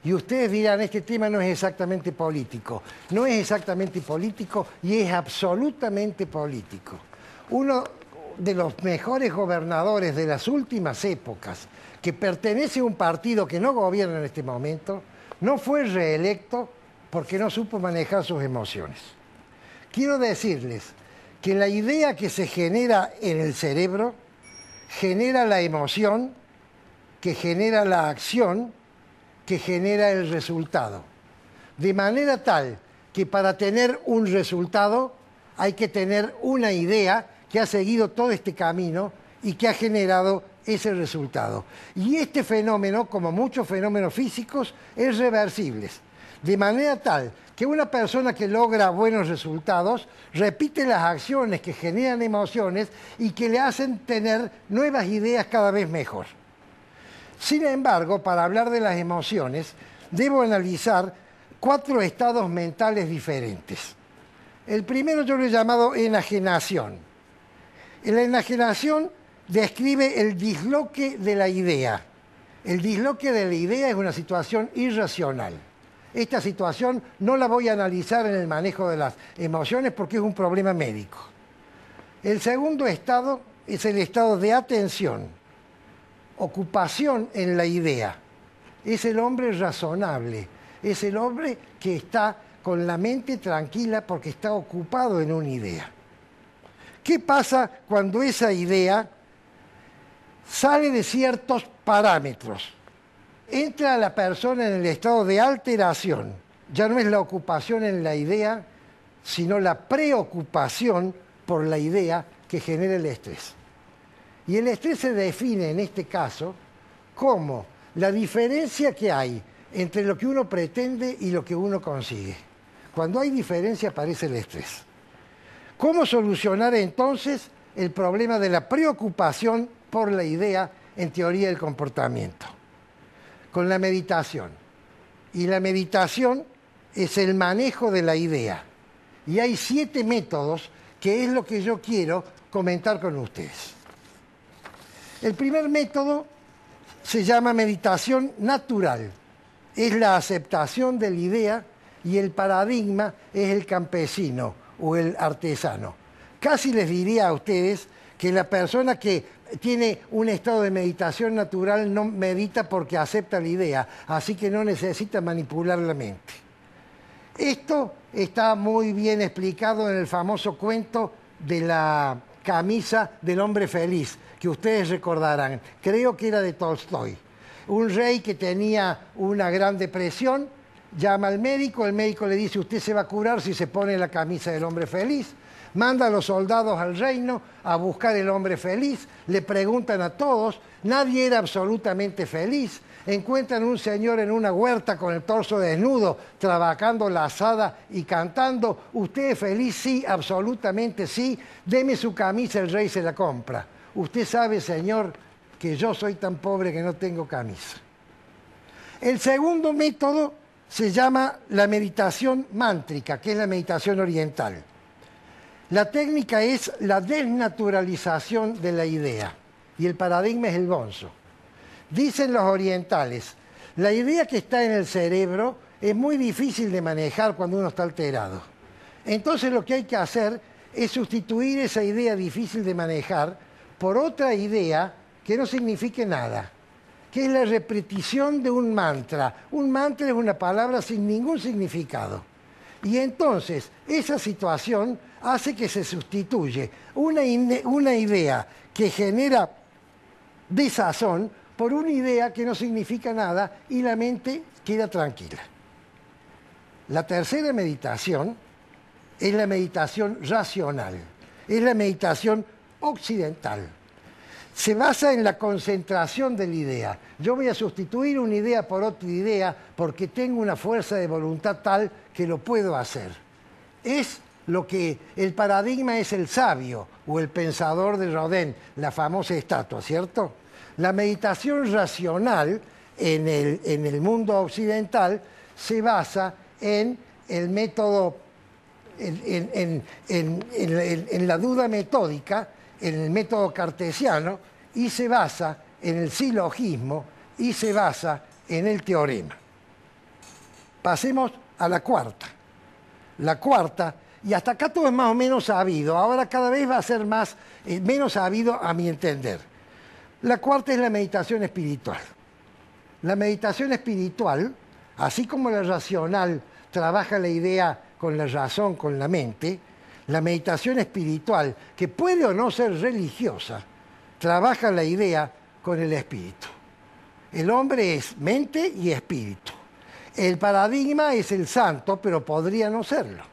Y ustedes dirán, este tema no es exactamente político. No es exactamente político y es absolutamente político. Uno de los mejores gobernadores de las últimas épocas, que pertenece a un partido que no gobierna en este momento, no fue reelecto porque no supo manejar sus emociones. Quiero decirles que la idea que se genera en el cerebro genera la emoción, que genera la acción, que genera el resultado. De manera tal que para tener un resultado hay que tener una idea que ha seguido todo este camino y que ha generado ese resultado. Y este fenómeno, como muchos fenómenos físicos, es reversible. De manera tal que una persona que logra buenos resultados repite las acciones que generan emociones y que le hacen tener nuevas ideas cada vez mejor. Sin embargo, para hablar de las emociones, debo analizar 4 estados mentales diferentes. El primero yo lo he llamado enajenación. La enajenación describe el disloque de la idea. El disloque de la idea es una situación irracional. Esta situación no la voy a analizar en el manejo de las emociones porque es un problema médico. El segundo estado es el estado de atención, ocupación en la idea. Es el hombre razonable, es el hombre que está con la mente tranquila porque está ocupado en una idea. ¿Qué pasa cuando esa idea sale de ciertos parámetros? Entra la persona en el estado de alteración. Ya no es la ocupación en la idea, sino la preocupación por la idea que genera el estrés. Y el estrés se define en este caso como la diferencia que hay entre lo que uno pretende y lo que uno consigue. Cuando hay diferencia aparece el estrés. ¿Cómo solucionar entonces el problema de la preocupación por la idea en teoría del comportamiento? Con la meditación. Y la meditación es el manejo de la idea. Y hay 7 métodos, que es lo que yo quiero comentar con ustedes. El primer método se llama meditación natural. Es la aceptación de la idea y el paradigma es el campesino o el artesano. Casi les diría a ustedes que la persona que tiene un estado de meditación natural no medita porque acepta la idea, así que no necesita manipular la mente. Esto está muy bien explicado en el famoso cuento de la camisa del hombre feliz, que ustedes recordarán. Creo que era de Tolstoy. Un rey que tenía una gran depresión, llama al médico, el médico le dice, usted se va a curar si se pone la camisa del hombre feliz. Manda a los soldados al reino a buscar el hombre feliz, le preguntan a todos, nadie era absolutamente feliz. Encuentran un señor en una huerta con el torso desnudo, trabajando la azada y cantando, ¿usted es feliz? Sí, absolutamente sí, deme su camisa, el rey se la compra. Usted sabe, señor, que yo soy tan pobre que no tengo camisa. El segundo método se llama la meditación mántrica, que es la meditación oriental. La técnica es la desnaturalización de la idea y el paradigma es el bonzo. Dicen los orientales, la idea que está en el cerebro es muy difícil de manejar cuando uno está alterado. Entonces lo que hay que hacer es sustituir esa idea difícil de manejar por otra idea que no signifique nada, que es la repetición de un mantra. Un mantra es una palabra sin ningún significado. Y entonces esa situación hace que se sustituye una idea que genera desazón por una idea que no significa nada y la mente queda tranquila. La tercera meditación es la meditación racional, es la meditación occidental. Se basa en la concentración de la idea. Yo voy a sustituir una idea por otra idea porque tengo una fuerza de voluntad tal que lo puedo hacer. Es lo que el paradigma es el sabio o el pensador de Rodin, la famosa estatua, ¿cierto? La meditación racional en el mundo occidental se basa en el método, en la duda metódica, en el método cartesiano, y se basa en el silogismo y se basa en el teorema. Pasemos a la cuarta. La cuarta, y hasta acá todo es más o menos sabido, ahora cada vez va a ser menos sabido a mi entender. La cuarta es la meditación espiritual. La meditación espiritual, así como la racional trabaja la idea con la razón, con la mente, la meditación espiritual, que puede o no ser religiosa, trabaja la idea con el espíritu. El hombre es mente y espíritu. El paradigma es el santo, pero podría no serlo.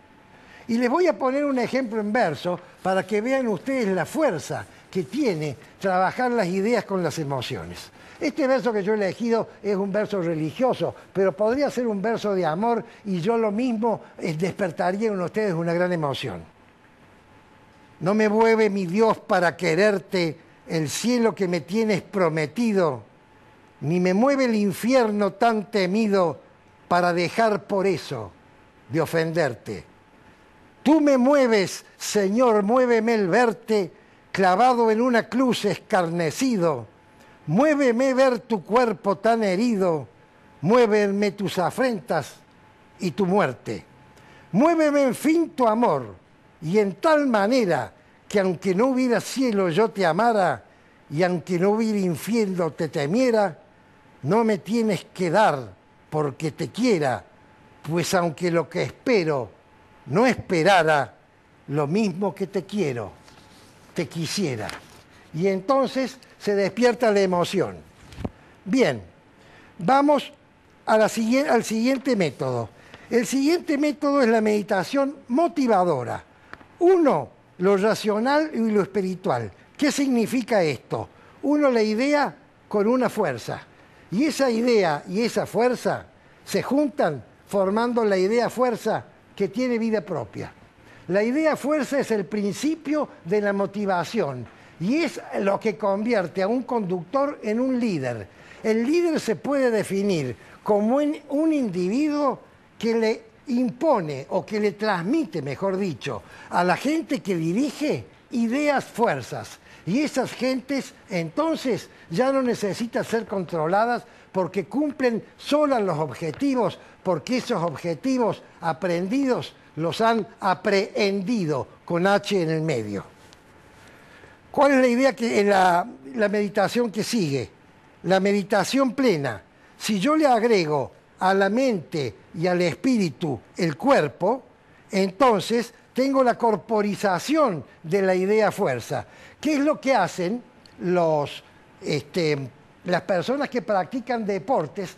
Y les voy a poner un ejemplo en verso para que vean ustedes la fuerza que tiene trabajar las ideas con las emociones. Este verso que yo he elegido es un verso religioso, pero podría ser un verso de amor y yo lo mismo despertaría en ustedes una gran emoción. No me mueve mi Dios para quererte el cielo que me tienes prometido, ni me mueve el infierno tan temido para dejar por eso de ofenderte. Tú me mueves, Señor, muéveme el verte clavado en una cruz escarnecido. Muéveme ver tu cuerpo tan herido, muéveme tus afrentas y tu muerte. Muéveme en fin tu amor, y en tal manera que aunque no hubiera cielo yo te amara, y aunque no hubiera infierno te temiera, no me tienes que dar porque te quiera, pues aunque lo que espero no esperara, lo mismo que te quiero, te quisiera. Y entonces se despierta la emoción. Bien, vamos al siguiente método. El siguiente método es la meditación motivadora. Uno, lo racional y lo espiritual. ¿Qué significa esto? Uno, la idea con una fuerza. Y esa idea y esa fuerza se juntan formando la idea fuerza que tiene vida propia. La idea fuerza es el principio de la motivación y es lo que convierte a un conductor en un líder. El líder se puede definir como un individuo que le impone o que le transmite, mejor dicho, a la gente que dirige ideas fuerzas. Y esas gentes entonces ya no necesitan ser controladas porque cumplen solas los objetivos, porque esos objetivos aprendidos los han aprehendido con H en el medio. ¿Cuál es la idea que en la meditación que sigue? La meditación plena. Si yo le agrego a la mente y al espíritu el cuerpo, entonces tengo la corporización de la idea fuerza. ¿Qué es lo que hacen las personas que practican deportes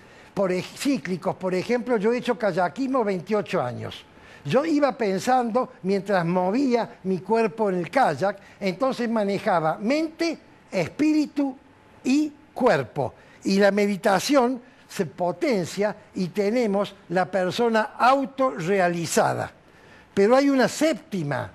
cíclicos? Por ejemplo, yo he hecho kayakismo 28 años. Yo iba pensando mientras movía mi cuerpo en el kayak, entonces manejaba mente, espíritu y cuerpo. Y la meditación se potencia y tenemos la persona autorrealizada. Pero hay una séptima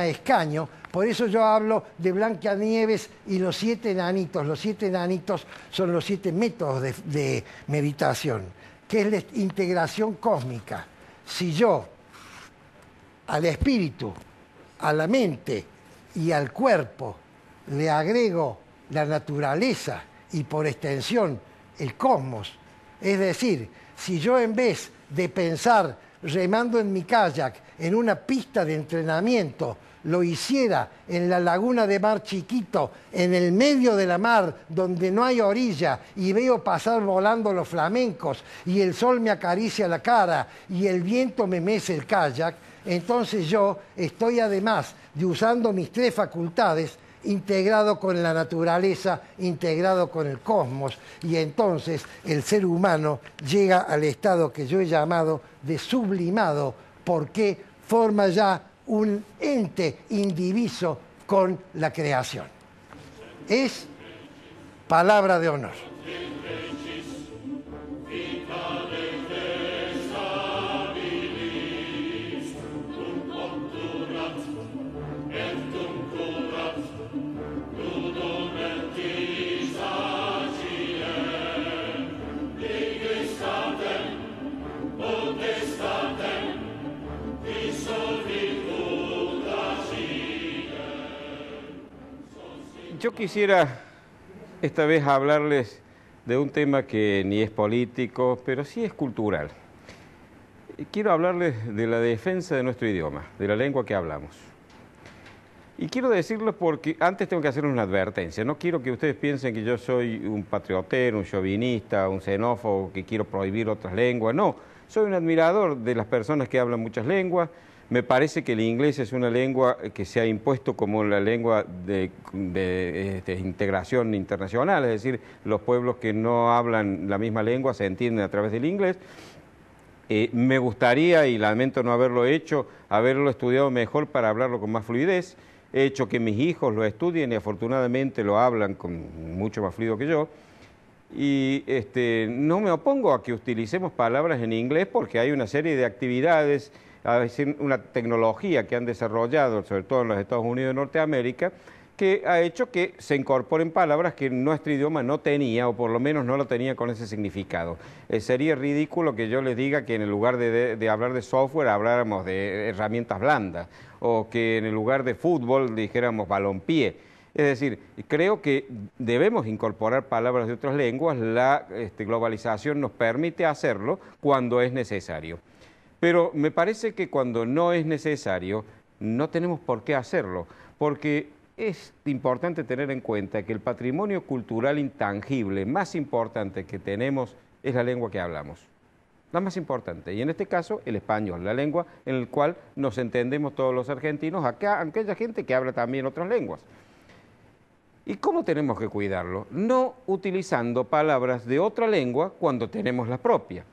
escaño, por eso yo hablo de Blancanieves y los 7 enanitos. Los 7 enanitos son los 7 métodos de meditación, que es la integración cósmica. Si yo al espíritu, a la mente y al cuerpo le agrego la naturaleza y por extensión el cosmos, es decir, si yo en vez de pensar remando en mi kayak en una pista de entrenamiento, lo hiciera en la laguna de Mar Chiquito, en el medio de la mar, donde no hay orilla, y veo pasar volando los flamencos, y el sol me acaricia la cara, y el viento me mece el kayak, entonces yo estoy además de usando mis 3 facultades, integrado con la naturaleza, integrado con el cosmos, y entonces el ser humano llega al estado que yo he llamado de sublimado, porque forma ya un ente indiviso con la creación. Es palabra de honor. Yo quisiera esta vez hablarles de un tema que ni es político, pero sí es cultural. Quiero hablarles de la defensa de nuestro idioma, de la lengua que hablamos. Y quiero decirlo porque antes tengo que hacer una advertencia. No quiero que ustedes piensen que yo soy un patriotero, un chauvinista, un xenófobo, que quiero prohibir otras lenguas. No, soy un admirador de las personas que hablan muchas lenguas. Me parece que el inglés es una lengua que se ha impuesto como la lengua de integración internacional, es decir, los pueblos que no hablan la misma lengua se entienden a través del inglés. Me gustaría, y lamento no haberlo hecho, haberlo estudiado mejor para hablarlo con más fluidez. He hecho que mis hijos lo estudien y afortunadamente lo hablan con mucho más fluido que yo. Y no me opongo a que utilicemos palabras en inglés porque hay una serie de actividades, una tecnología que han desarrollado, sobre todo en los Estados Unidos de Norteamérica, que ha hecho que se incorporen palabras que nuestro idioma no tenía, o por lo menos no lo tenía con ese significado. Sería ridículo que yo les diga que en el lugar de hablar de software habláramos de herramientas blandas, o que en el lugar de fútbol dijéramos balompié. Es decir, creo que debemos incorporar palabras de otras lenguas. La globalización nos permite hacerlo cuando es necesario. Pero me parece que cuando no es necesario, no tenemos por qué hacerlo, porque es importante tener en cuenta que el patrimonio cultural intangible más importante que tenemos es la lengua que hablamos. La más importante, y en este caso el español, la lengua en la cual nos entendemos todos los argentinos, aquella gente que habla también otras lenguas. ¿Y cómo tenemos que cuidarlo? No utilizando palabras de otra lengua cuando tenemos la propia.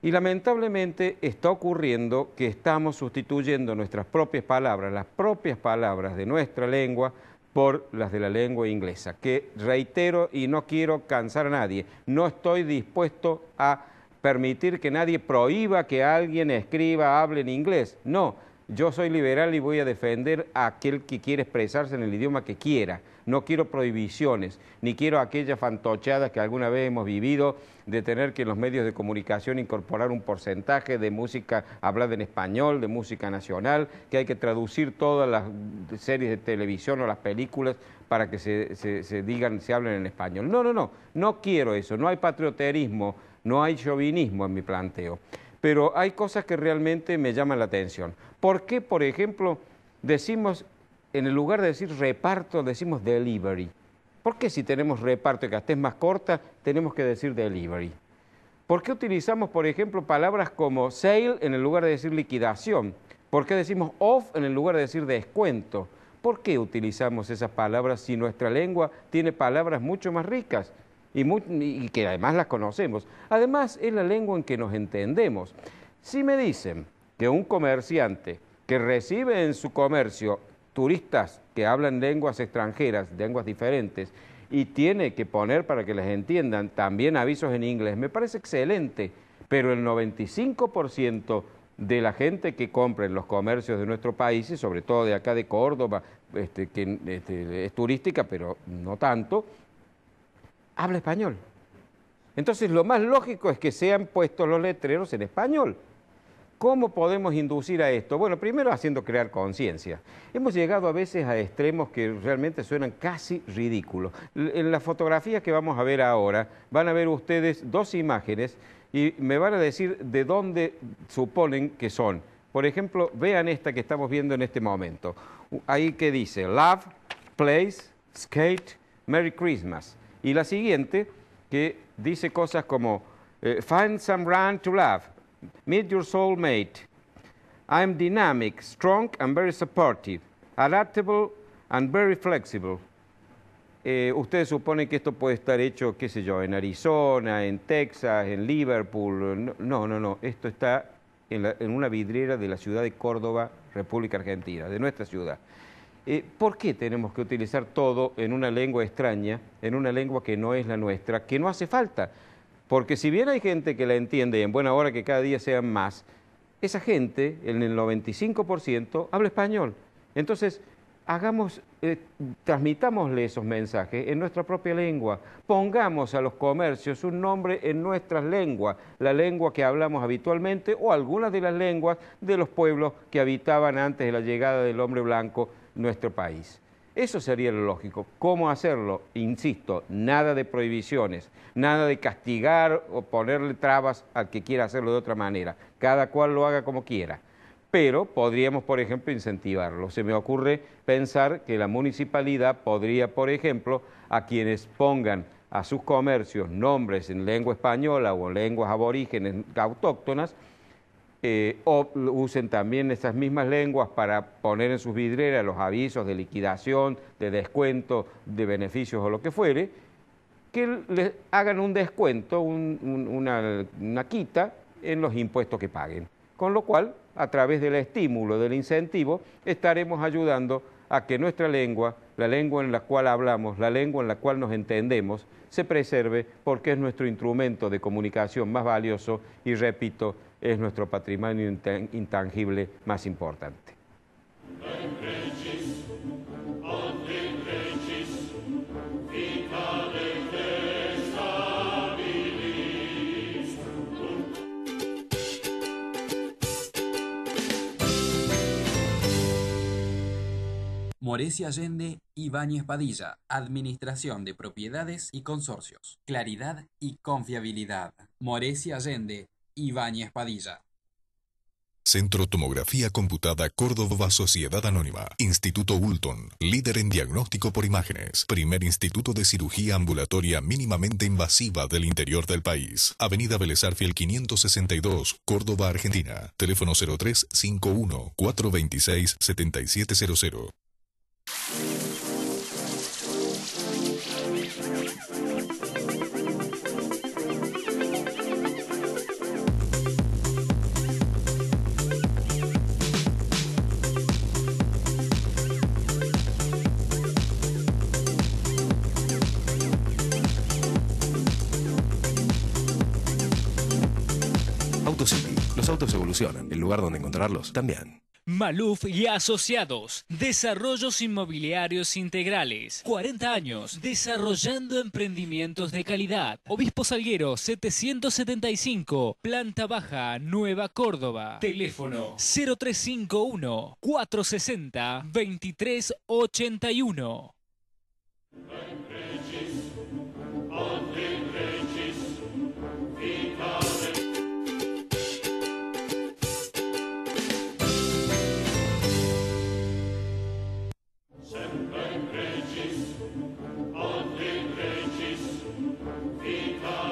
Y lamentablemente está ocurriendo que estamos sustituyendo nuestras propias palabras, las propias palabras de nuestra lengua, por las de la lengua inglesa, que reitero y no quiero cansar a nadie, no estoy dispuesto a permitir que nadie prohíba que alguien escriba, hable en inglés. No, yo soy liberal y voy a defender a aquel que quiere expresarse en el idioma que quiera. No quiero prohibiciones, ni quiero aquellas fantochadas que alguna vez hemos vivido de tener que en los medios de comunicación incorporar un porcentaje de música hablada en español, de música nacional, que hay que traducir todas las series de televisión o las películas para que se digan, se hablen en español. No quiero eso, no hay patrioterismo, no hay chauvinismo en mi planteo. Pero hay cosas que realmente me llaman la atención. ¿Por qué, por ejemplo, decimos, en el lugar de decir reparto, decimos delivery? ¿Por qué si tenemos reparto y que estés más corta, tenemos que decir delivery? ¿Por qué utilizamos, por ejemplo, palabras como sale en el lugar de decir liquidación? ¿Por qué decimos off en el lugar de decir descuento? ¿Por qué utilizamos esas palabras si nuestra lengua tiene palabras mucho más ricas? Y que además las conocemos. Además, es la lengua en que nos entendemos. Si me dicen que un comerciante que recibe en su comercio turistas que hablan lenguas extranjeras, lenguas diferentes, y tiene que poner para que les entiendan también avisos en inglés, me parece excelente, pero el 95% de la gente que compra en los comercios de nuestro país, y sobre todo de acá de Córdoba, que es turística, pero no tanto, habla español. Entonces lo más lógico es que sean puestos los letreros en español. ¿Cómo podemos inducir a esto? Bueno, primero haciendo crear conciencia. Hemos llegado a veces a extremos que realmente suenan casi ridículos. En las fotografías que vamos a ver ahora, van a ver ustedes dos imágenes y me van a decir de dónde suponen que son. Por ejemplo, vean esta que estamos viendo en este momento. Ahí que dice, love, place, skate, Merry Christmas. Y la siguiente, que dice cosas como, find some run to love, meet your soulmate, I'm dynamic, strong and very supportive, adaptable and very flexible. Ustedes suponen que esto puede estar hecho, qué sé yo, en Arizona, en Texas, en Liverpool. No, esto está en una vidriera de la ciudad de Córdoba, República Argentina, de nuestra ciudad. ¿Por qué tenemos que utilizar todo en una lengua extraña, en una lengua que no es la nuestra, que no hace falta? Porque si bien hay gente que la entiende, y en buena hora que cada día sean más, esa gente, en el 95%, habla español. Entonces, transmitámosle esos mensajes en nuestra propia lengua. Pongamos a los comercios un nombre en nuestras lenguas, la lengua que hablamos habitualmente o algunas de las lenguas de los pueblos que habitaban antes de la llegada del hombre blanco en nuestro país. Eso sería lo lógico. ¿Cómo hacerlo? Insisto, nada de prohibiciones, nada de castigar o ponerle trabas al que quiera hacerlo de otra manera. Cada cual lo haga como quiera. Pero podríamos, por ejemplo, incentivarlo. Se me ocurre pensar que la municipalidad podría, por ejemplo, a quienes pongan a sus comercios nombres en lengua española o en lenguas aborígenes autóctonas, o usen también esas mismas lenguas para poner en sus vidrieras los avisos de liquidación, de descuento, de beneficios o lo que fuere, que les hagan un descuento, una quita en los impuestos que paguen. Con lo cual, a través del estímulo, del incentivo, estaremos ayudando a que nuestra lengua, la lengua en la cual hablamos, la lengua en la cual nos entendemos, se preserve porque es nuestro instrumento de comunicación más valioso y, repito, es nuestro patrimonio intangible más importante. Moresi Allende, Ibáñez Padilla, Administración de Propiedades y Consorcios. Claridad y confiabilidad. Moresi Allende, Ibáñez Padilla. Centro Tomografía Computada Córdoba Sociedad Anónima. Instituto Ulton, líder en diagnóstico por imágenes. Primer instituto de cirugía ambulatoria mínimamente invasiva del interior del país. Avenida Vélez Arfiel 562, Córdoba, Argentina. Teléfono 0351 426 7700. AutoCity. Los autos evolucionan. El lugar donde encontrarlos también. Maluf y Asociados, Desarrollos Inmobiliarios Integrales. 40 años desarrollando emprendimientos de calidad. Obispo Salguero 775, planta baja, Nueva Córdoba. Teléfono 0351 460 2381.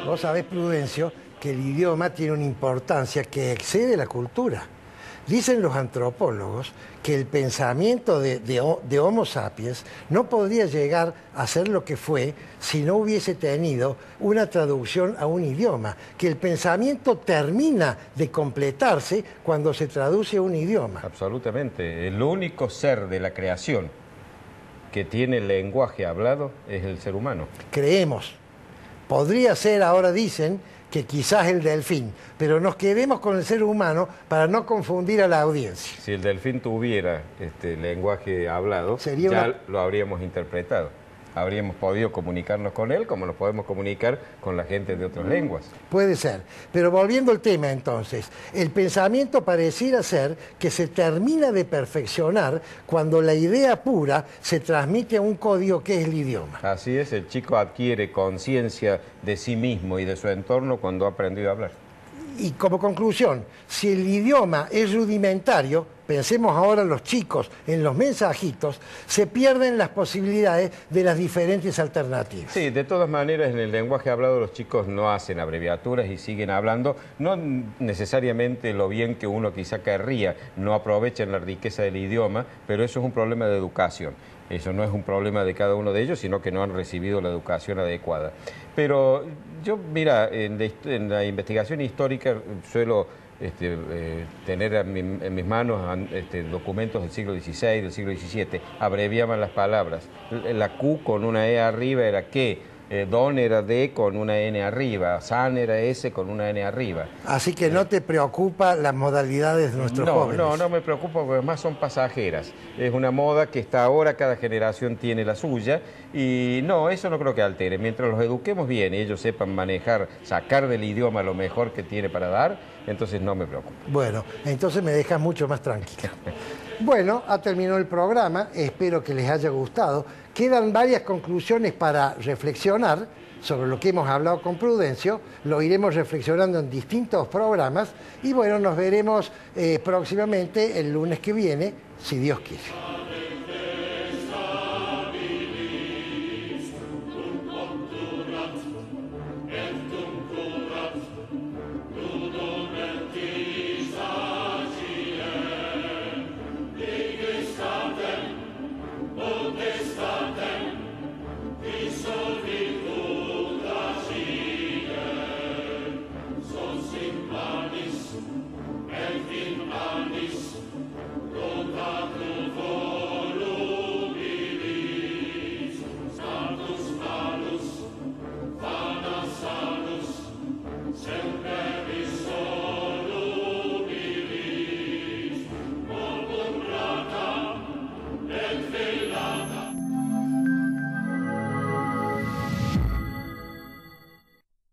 Vos sabés, Prudencio, que el idioma tiene una importancia que excede la cultura. Dicen los antropólogos que el pensamiento de Homo sapiens no podría llegar a ser lo que fue si no hubiese tenido una traducción a un idioma, que el pensamiento termina de completarse cuando se traduce a un idioma. Absolutamente. El único ser de la creación que tiene el lenguaje hablado es el ser humano. Creemos. Podría ser, ahora dicen, que quizás el delfín, pero nos quedemos con el ser humano para no confundir a la audiencia. Si el delfín tuviera lenguaje hablado, lo habríamos interpretado. Habríamos podido comunicarnos con él como nos podemos comunicar con la gente de otras lenguas. Puede ser, pero volviendo al tema entonces, el pensamiento pareciera ser que se termina de perfeccionar cuando la idea pura se transmite a un código que es el idioma. Así es, el chico adquiere conciencia de sí mismo y de su entorno cuando ha aprendido a hablar. Y como conclusión, si el idioma es rudimentario, pensemos ahora los chicos en los mensajitos, se pierden las posibilidades de las diferentes alternativas. Sí, de todas maneras en el lenguaje hablado los chicos no hacen abreviaturas y siguen hablando, no necesariamente lo bien que uno quizá querría, no aprovechan la riqueza del idioma, pero eso es un problema de educación. Eso no es un problema de cada uno de ellos, sino que no han recibido la educación adecuada. Pero yo, mira, en la investigación histórica suelo tener en mis manos documentos del siglo XVI, del siglo XVII, abreviaban las palabras. La Q con una E arriba era que, don era D con una N arriba, san era S con una N arriba. Así que no te preocupa las modalidades de nuestros jóvenes. No me preocupa porque además son pasajeras. Es una moda que está ahora, cada generación tiene la suya y no, eso no creo que altere. Mientras los eduquemos bien y ellos sepan manejar, sacar del idioma lo mejor que tiene para dar, entonces no me preocupa. Bueno, entonces me dejas mucho más tranquila. Bueno, ha terminado el programa, espero que les haya gustado. Quedan varias conclusiones para reflexionar sobre lo que hemos hablado con Prudencio, lo iremos reflexionando en distintos programas y bueno, nos veremos próximamente el lunes que viene, si Dios quiere.